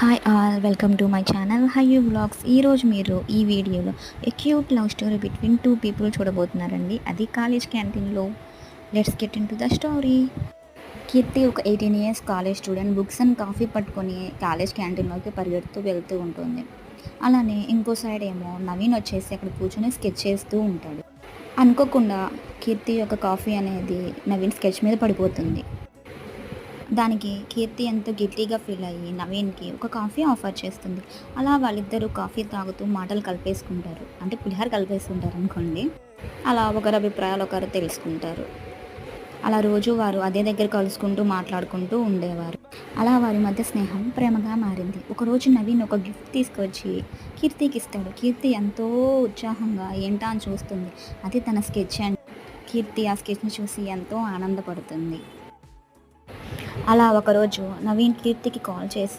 Hi all welcome to my channel హయ్యూ vlogs. ఈరోజు మీరు ఈ వీడియోలో a cute love story between two people చూడబోతున్నారండి. అది కాలేజ్ క్యాంటీన్లో. Let's get into the story. Keerthi ఒక 18 years college student. Books and coffee పట్టుకొని కాలేజ్ క్యాంటీన్లోకి పరిగెడుతూ వెళ్తూ ఉంటుంది. అలానే ఇంకో సైడ్ ఏమో నవీన్ వచ్చేసి అక్కడ కూర్చొని స్కెచ్ చేస్తూ ఉంటాడు. అనుకోకుండా కీర్తి యొక్క కాఫీ అనేది నవీన్ స్కెచ్ మీద పడిపోతుంది. దానికి కీర్తి ఎంతో గిల్టీగా ఫీల్ అయ్యి నవీన్కి ఒక కాఫీ ఆఫర్ చేస్తుంది. అలా వాళ్ళిద్దరూ కాఫీ తాగుతూ మాటలు కలిపేసుకుంటారు, అంటే పులిహార కలిపేసుకుంటారు అనుకోండి. అలా ఒకరి అభిప్రాయాలు ఒకరు తెలుసుకుంటారు. అలా రోజు వారు అదే దగ్గర కలుసుకుంటూ మాట్లాడుకుంటూ ఉండేవారు. అలా వారి మధ్య స్నేహం ప్రేమగా మారింది. ఒకరోజు నవీన్ ఒక గిఫ్ట్ తీసుకొచ్చి కీర్తికి ఇస్తాడు. కీర్తి ఎంతో ఉత్సాహంగా ఏంటా అని చూస్తుంది. అది తన స్కెచ్ అండ్ కీర్తి ఆ స్కెచ్ని చూసి ఎంతో ఆనందపడుతుంది. అలా ఒకరోజు నవీన్ కీర్తికి కాల్ చేసి